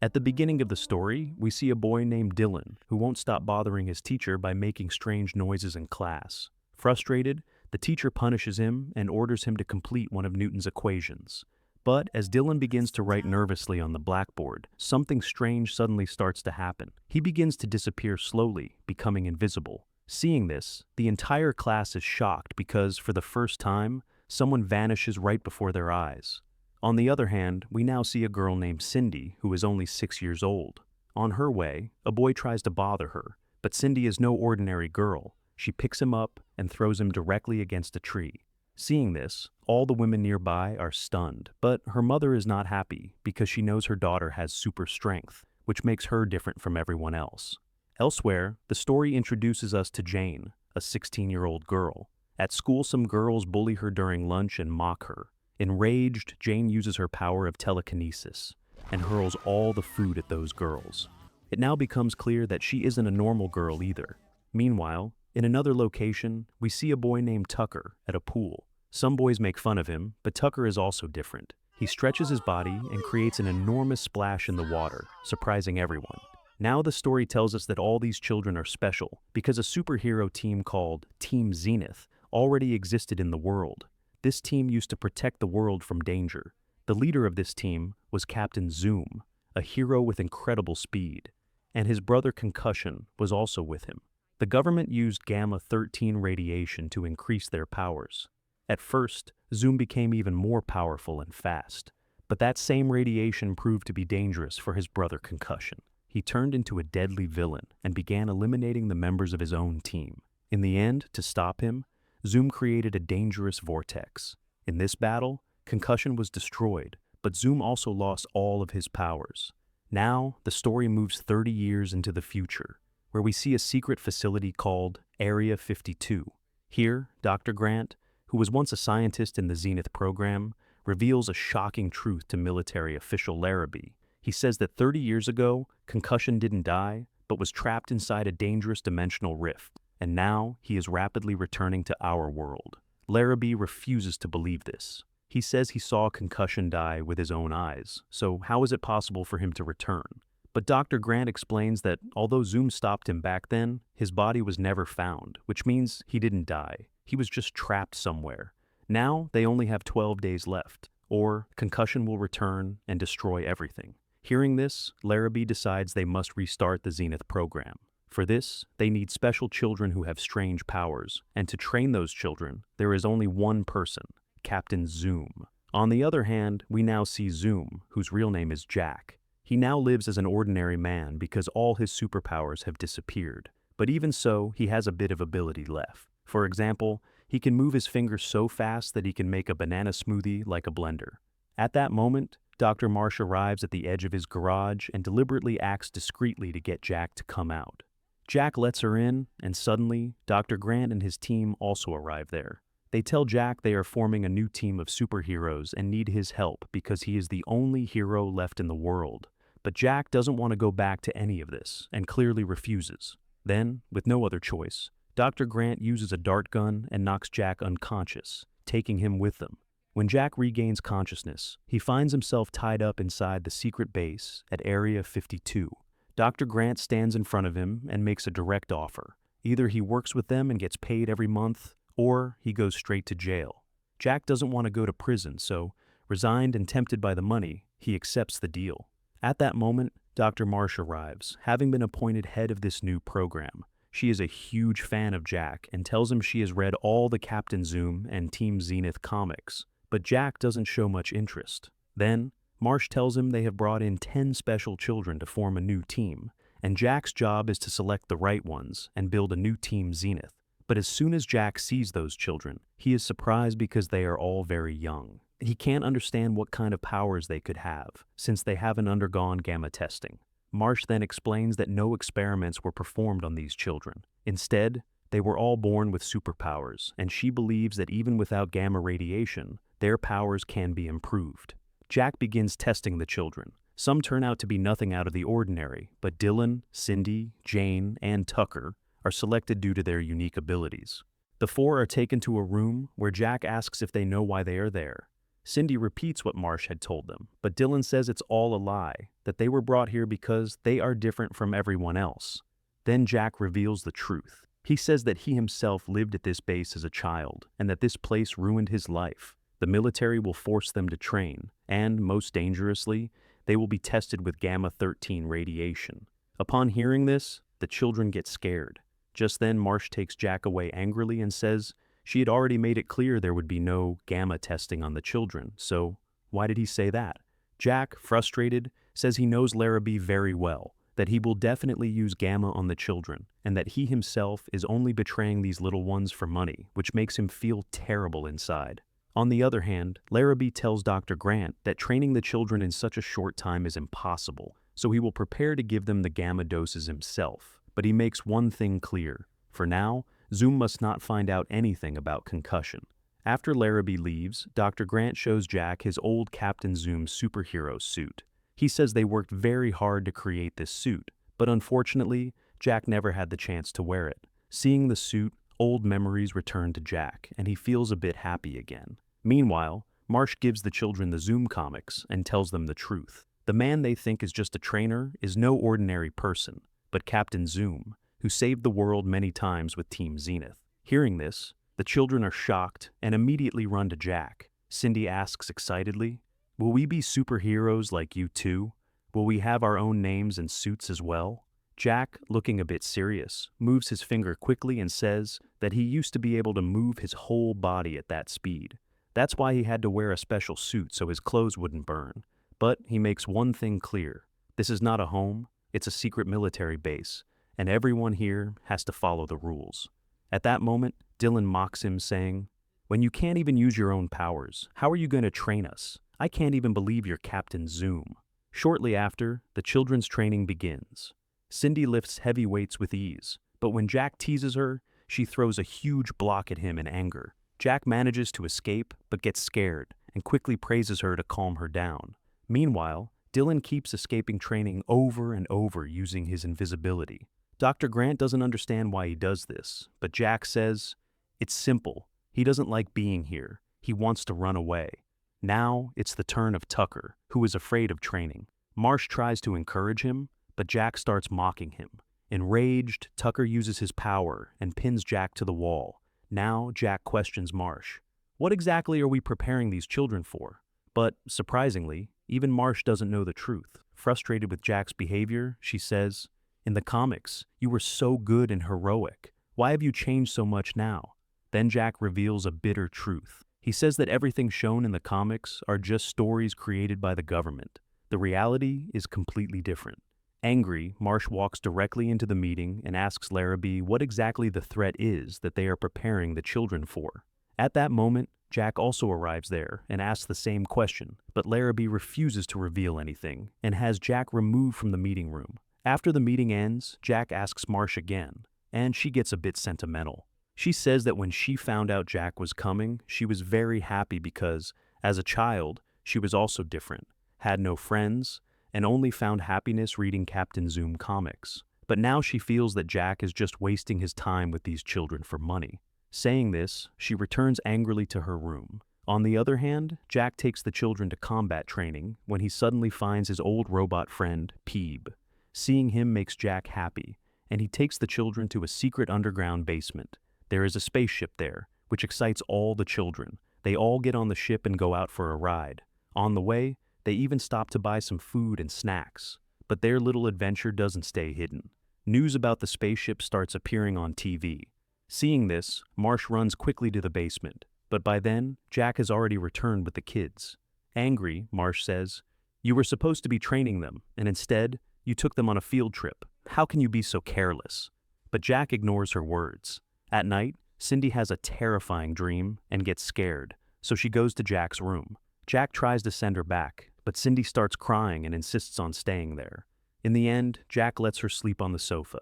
At the beginning of the story, we see a boy named Dylan who won't stop bothering his teacher by making strange noises in class. Frustrated, the teacher punishes him and orders him to complete one of Newton's equations. But as Dylan begins to write nervously on the blackboard, something strange suddenly starts to happen. He begins to disappear slowly, becoming invisible. Seeing this, the entire class is shocked because, for the first time, someone vanishes right before their eyes. On the other hand, we now see a girl named Cindy who is only 6 years old. On her way, a boy tries to bother her, but Cindy is no ordinary girl. She picks him up and throws him directly against a tree. Seeing this, all the women nearby are stunned, but her mother is not happy because she knows her daughter has super strength, which makes her different from everyone else. Elsewhere, the story introduces us to Jane, a 16-year-old girl. At school, some girls bully her during lunch and mock her. Enraged, Jane uses her power of telekinesis and hurls all the food at those girls. It now becomes clear that she isn't a normal girl either. Meanwhile, in another location, we see a boy named Tucker at a pool. Some boys make fun of him, but Tucker is also different. He stretches his body and creates an enormous splash in the water, surprising everyone. Now the story tells us that all these children are special because a superhero team called Team Zenith already existed in the world. This team used to protect the world from danger. The leader of this team was Captain Zoom, a hero with incredible speed, and his brother Concussion was also with him. The government used Gamma-13 radiation to increase their powers. At first, Zoom became even more powerful and fast, but that same radiation proved to be dangerous for his brother Concussion. He turned into a deadly villain and began eliminating the members of his own team. In the end, to stop him, Zoom created a dangerous vortex. In this battle, Concussion was destroyed, but Zoom also lost all of his powers. Now, the story moves 30 years into the future, where we see a secret facility called Area 52. Here, Dr. Grant, who was once a scientist in the Zenith program, reveals a shocking truth to military official Larraby. He says that 30 years ago, Concussion didn't die, but was trapped inside a dangerous dimensional rift, and now he is rapidly returning to our world. Larraby refuses to believe this. He says he saw Concussion die with his own eyes, so how is it possible for him to return? But Dr. Grant explains that although Zoom stopped him back then, his body was never found, which means he didn't die. He was just trapped somewhere. Now they only have 12 days left, or Concussion will return and destroy everything. Hearing this, Larraby decides they must restart the Zenith program. For this, they need special children who have strange powers, and to train those children, there is only one person, Captain Zoom. On the other hand, we now see Zoom, whose real name is Jack. He now lives as an ordinary man because all his superpowers have disappeared. But even so, he has a bit of ability left. For example, he can move his fingers so fast that he can make a banana smoothie like a blender. At that moment, Dr. Marsh arrives at the edge of his garage and deliberately acts discreetly to get Jack to come out. Jack lets her in, and suddenly, Dr. Grant and his team also arrive there. They tell Jack they are forming a new team of superheroes and need his help because he is the only hero left in the world. But Jack doesn't want to go back to any of this, and clearly refuses. Then, with no other choice, Dr. Grant uses a dart gun and knocks Jack unconscious, taking him with them. When Jack regains consciousness, he finds himself tied up inside the secret base at Area 52. Dr. Grant stands in front of him and makes a direct offer. Either he works with them and gets paid every month, or he goes straight to jail. Jack doesn't want to go to prison, so, resigned and tempted by the money, he accepts the deal. At that moment, Dr. Marsh arrives, having been appointed head of this new program. She is a huge fan of Jack and tells him she has read all the Captain Zoom and Team Zenith comics, but Jack doesn't show much interest. Then, Marsh tells him they have brought in 10 special children to form a new team, and Jack's job is to select the right ones and build a new Team Zenith. But as soon as Jack sees those children, he is surprised because they are all very young. He can't understand what kind of powers they could have, since they haven't undergone gamma testing. Marsh then explains that no experiments were performed on these children. Instead, they were all born with superpowers, and she believes that even without gamma radiation, their powers can be improved. Jack begins testing the children. Some turn out to be nothing out of the ordinary, but Dylan, Cindy, Jane, and Tucker are selected due to their unique abilities. The 4 are taken to a room where Jack asks if they know why they are there. Cindy repeats what Marsh had told them, but Dylan says it's all a lie, that they were brought here because they are different from everyone else. Then Jack reveals the truth. He says that he himself lived at this base as a child, and that this place ruined his life. The military will force them to train, and, most dangerously, they will be tested with gamma-13 radiation. Upon hearing this, the children get scared. Just then, Marsh takes Jack away angrily and says she had already made it clear there would be no gamma testing on the children, so why did he say that? Jack, frustrated, says he knows Larraby very well, that he will definitely use gamma on the children, and that he himself is only betraying these little ones for money, which makes him feel terrible inside. On the other hand, Larraby tells Dr. Grant that training the children in such a short time is impossible, so he will prepare to give them the gamma doses himself. But he makes one thing clear. For now, Zoom must not find out anything about Concussion. After Larraby leaves, Dr. Grant shows Jack his old Captain Zoom superhero suit. He says they worked very hard to create this suit, but unfortunately, Jack never had the chance to wear it. Seeing the suit, old memories return to Jack, and he feels a bit happy again. Meanwhile, Marsh gives the children the Zoom comics and tells them the truth. The man they think is just a trainer is no ordinary person, but Captain Zoom, who saved the world many times with Team Zenith. Hearing this, the children are shocked and immediately run to Jack. Cindy asks excitedly, "Will we be superheroes like you too? Will we have our own names and suits as well?" Jack, looking a bit serious, moves his finger quickly and says that he used to be able to move his whole body at that speed. That's why he had to wear a special suit so his clothes wouldn't burn. But he makes one thing clear. This is not a home, it's a secret military base, and everyone here has to follow the rules. At that moment, Dylan mocks him, saying, "When you can't even use your own powers, how are you going to train us? I can't even believe you're Captain Zoom." Shortly after, the children's training begins. Cindy lifts heavy weights with ease, but when Jack teases her, she throws a huge block at him in anger. Jack manages to escape, but gets scared, and quickly praises her to calm her down. Meanwhile, Dylan keeps escaping training over and over using his invisibility. Dr. Grant doesn't understand why he does this, but Jack says, "It's simple. He doesn't like being here. He wants to run away." Now, it's the turn of Tucker, who is afraid of training. Marsh tries to encourage him, but Jack starts mocking him. Enraged, Tucker uses his power and pins Jack to the wall. Now, Jack questions Marsh. What exactly are we preparing these children for? But, surprisingly, even Marsh doesn't know the truth. Frustrated with Jack's behavior, she says, "In the comics, you were so good and heroic. Why have you changed so much now?" Then Jack reveals a bitter truth. He says that everything shown in the comics are just stories created by the government. The reality is completely different. Angry, Marsh walks directly into the meeting and asks Larraby what exactly the threat is that they are preparing the children for. At that moment, Jack also arrives there and asks the same question, but Larraby refuses to reveal anything and has Jack removed from the meeting room. After the meeting ends, Jack asks Marsh again, and she gets a bit sentimental. She says that when she found out Jack was coming, she was very happy because, as a child, she was also different, had no friends, and only found happiness reading Captain Zoom comics. But now she feels that Jack is just wasting his time with these children for money. Saying this, she returns angrily to her room. On the other hand, Jack takes the children to combat training when he suddenly finds his old robot friend, Peeb. Seeing him makes Jack happy, and he takes the children to a secret underground basement. There is a spaceship there, which excites all the children. They all get on the ship and go out for a ride. On the way, they even stop to buy some food and snacks. But their little adventure doesn't stay hidden. News about the spaceship starts appearing on TV. Seeing this, Marsh runs quickly to the basement, but by then, Jack has already returned with the kids. Angry, Marsh says, "You were supposed to be training them, and instead, you took them on a field trip. How can you be so careless?" But Jack ignores her words. At night, Cindy has a terrifying dream and gets scared, so she goes to Jack's room. Jack tries to send her back, but Cindy starts crying and insists on staying there. In the end, Jack lets her sleep on the sofa.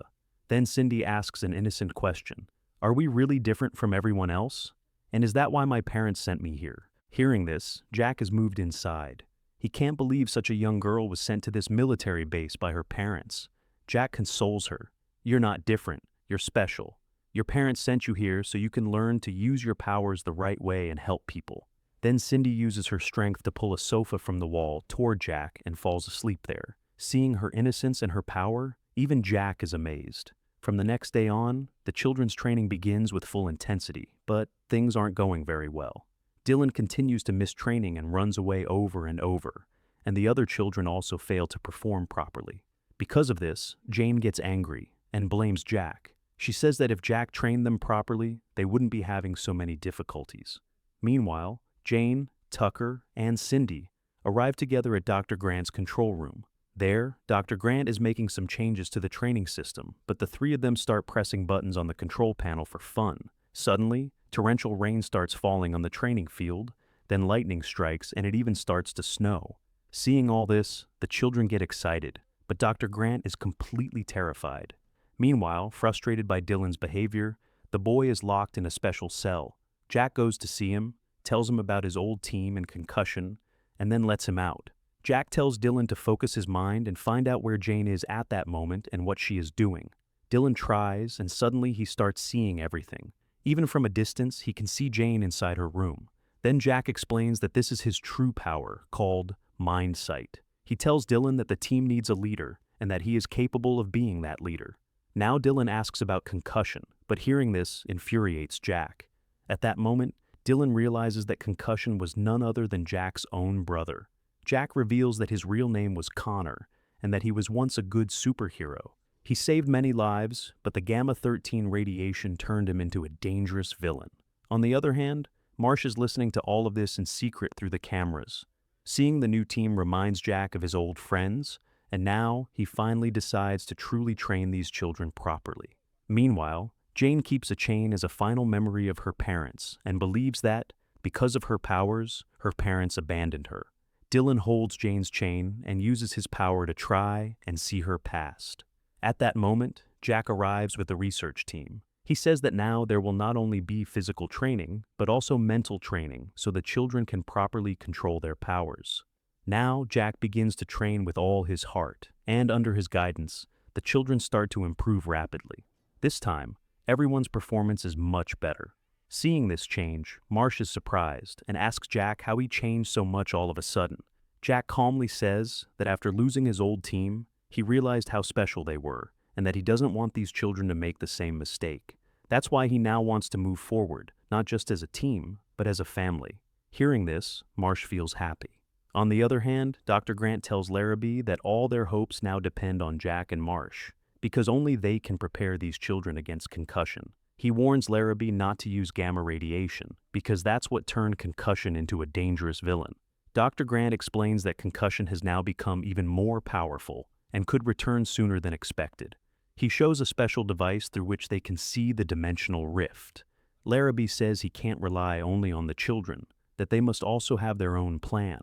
Then Cindy asks an innocent question. "Are we really different from everyone else? And is that why my parents sent me here?" Hearing this, Jack is moved inside. He can't believe such a young girl was sent to this military base by her parents. Jack consoles her. "You're not different, you're special. Your parents sent you here so you can learn to use your powers the right way and help people." Then Cindy uses her strength to pull a sofa from the wall toward Jack and falls asleep there. Seeing her innocence and her power, even Jack is amazed. From the next day on, the children's training begins with full intensity, but things aren't going very well. Dylan continues to miss training and runs away over and over, and the other children also fail to perform properly. Because of this, Jane gets angry and blames Jack. She says that if Jack trained them properly, they wouldn't be having so many difficulties. Meanwhile, Jane, Tucker, and Cindy arrive together at Dr. Grant's control room. There, Dr. Grant is making some changes to the training system, but the three of them start pressing buttons on the control panel for fun. Suddenly, torrential rain starts falling on the training field, then lightning strikes and it even starts to snow. Seeing all this, the children get excited, but Dr. Grant is completely terrified. Meanwhile, frustrated by Dylan's behavior, the boy is locked in a special cell. Jack goes to see him, tells him about his old team and concussion, and then lets him out. Jack tells Dylan to focus his mind and find out where Jane is at that moment and what she is doing. Dylan tries, and suddenly he starts seeing everything. Even from a distance, he can see Jane inside her room. Then Jack explains that this is his true power, called mind sight. He tells Dylan that the team needs a leader, and that he is capable of being that leader. Now Dylan asks about concussion, but hearing this infuriates Jack. At that moment, Dylan realizes that Concussion was none other than Jack's own brother. Jack reveals that his real name was Connor, and that he was once a good superhero. He saved many lives, but the Gamma-13 radiation turned him into a dangerous villain. On the other hand, Marsha's listening to all of this in secret through the cameras. Seeing the new team reminds Jack of his old friends, and now he finally decides to truly train these children properly. Meanwhile, Jane keeps a chain as a final memory of her parents and believes that, because of her powers, her parents abandoned her. Dylan holds Jane's chain and uses his power to try and see her past. At that moment, Jack arrives with the research team. He says that now there will not only be physical training, but also mental training so the children can properly control their powers. Now Jack begins to train with all his heart, and under his guidance, the children start to improve rapidly. This time, everyone's performance is much better. Seeing this change, Marsh is surprised and asks Jack how he changed so much all of a sudden. Jack calmly says that after losing his old team, he realized how special they were, and that he doesn't want these children to make the same mistake. That's why he now wants to move forward, not just as a team, but as a family. Hearing this, Marsh feels happy. On the other hand, Dr. Grant tells Larraby that all their hopes now depend on Jack and Marsh, because only they can prepare these children against concussion. He warns Larraby not to use gamma radiation, because that's what turned Concussion into a dangerous villain. Dr. Grant explains that Concussion has now become even more powerful and could return sooner than expected. He shows a special device through which they can see the dimensional rift. Larraby says he can't rely only on the children, that they must also have their own plan.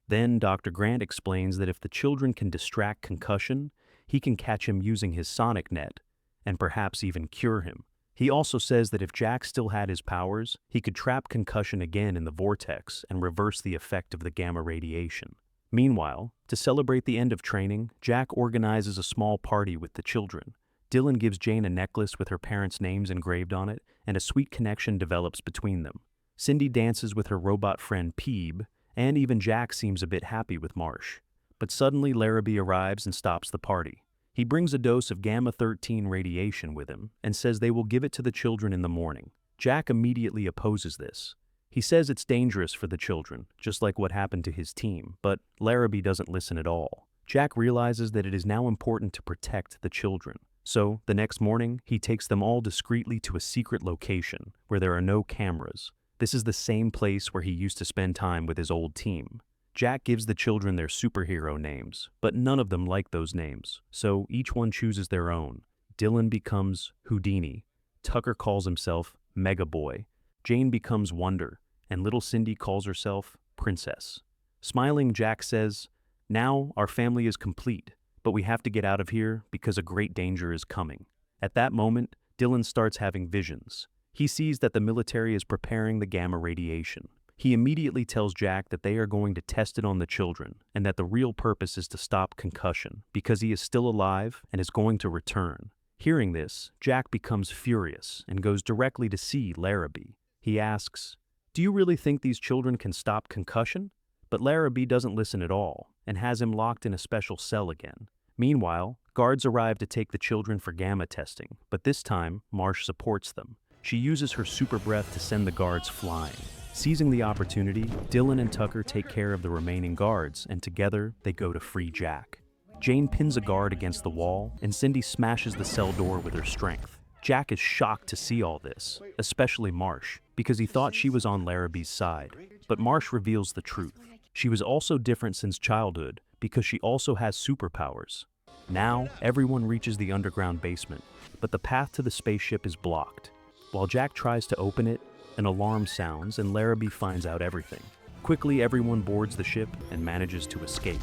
Then Dr. Grant explains that if the children can distract Concussion, he can catch him using his sonic net, and perhaps even cure him. He also says that if Jack still had his powers, he could trap Concussion again in the vortex and reverse the effect of the gamma radiation. Meanwhile, to celebrate the end of training, Jack organizes a small party with the children. Dylan gives Jane a necklace with her parents' names engraved on it, and a sweet connection develops between them. Cindy dances with her robot friend Peeb, and even Jack seems a bit happy with Marsh. But suddenly Larraby arrives and stops the party. He brings a dose of Gamma-13 radiation with him and says they will give it to the children in the morning. Jack immediately opposes this. He says it's dangerous for the children, just like what happened to his team, but Larraby doesn't listen at all. Jack realizes that it is now important to protect the children. So, the next morning, he takes them all discreetly to a secret location where there are no cameras. This is the same place where he used to spend time with his old team. Jack gives the children their superhero names, but none of them like those names, so each one chooses their own. Dylan becomes Houdini, Tucker calls himself Mega Boy, Jane becomes Wonder, and little Cindy calls herself Princess. Smiling, Jack says, "Now our family is complete, but we have to get out of here because a great danger is coming." At that moment, Dylan starts having visions. He sees that the military is preparing the gamma radiation. He immediately tells Jack that they are going to test it on the children and that the real purpose is to stop Concussion because he is still alive and is going to return. Hearing this, Jack becomes furious and goes directly to see Larraby. He asks, Do you really think these children can stop concussion? But Larraby doesn't listen at all and has him locked in a special cell again. Meanwhile, guards arrive to take the children for gamma testing, but this time, Marsh supports them. She uses her super breath to send the guards flying. Seizing the opportunity, Dylan and Tucker take care of the remaining guards, and together they go to free Jack. Jane pins a guard against the wall, and Cindy smashes the cell door with her strength. Jack is shocked to see all this, especially Marsh, because he thought she was on Larraby's side. But Marsh reveals the truth. She was also different since childhood, because she also has superpowers. Now, everyone reaches the underground basement, but the path to the spaceship is blocked. While Jack tries to open it, an alarm sounds and Larraby finds out everything. Quickly, everyone boards the ship and manages to escape.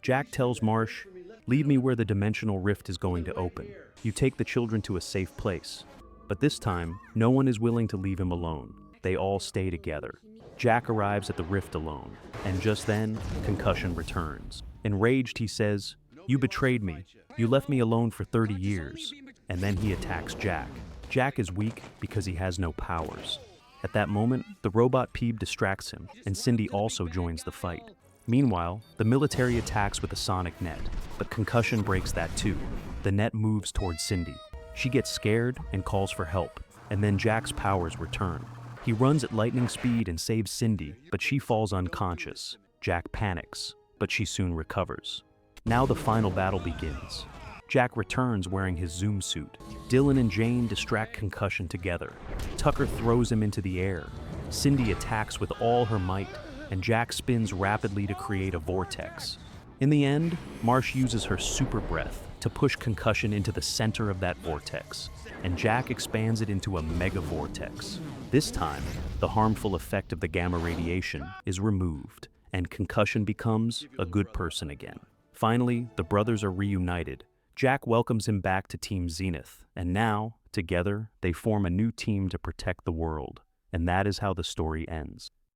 Jack tells Marsh, "Leave me where the dimensional rift is going to open. You take the children to a safe place." But this time, no one is willing to leave him alone. They all stay together. Jack arrives at the rift alone, and just then, Concussion returns. Enraged, he says, "You betrayed me. You left me alone for 30 years. And then he attacks Jack. Jack is weak because he has no powers. At that moment, the robot Peeb distracts him, and Cindy also joins the fight. Meanwhile, the military attacks with a sonic net, but Concussion breaks that too. The net moves towards Cindy. She gets scared and calls for help, and then Jack's powers return. He runs at lightning speed and saves Cindy, but she falls unconscious. Jack panics, but she soon recovers. Now the final battle begins. Jack returns wearing his Zoom suit. Dylan and Jane distract Concussion together. Tucker throws him into the air. Cindy attacks with all her might, and Jack spins rapidly to create a vortex. In the end, Marsh uses her super breath to push Concussion into the center of that vortex, and Jack expands it into a mega vortex. This time, the harmful effect of the gamma radiation is removed, and Concussion becomes a good person again. Finally, the brothers are reunited. Jack welcomes him back to Team Zenith, and now, together, they form a new team to protect the world. And that is how the story ends.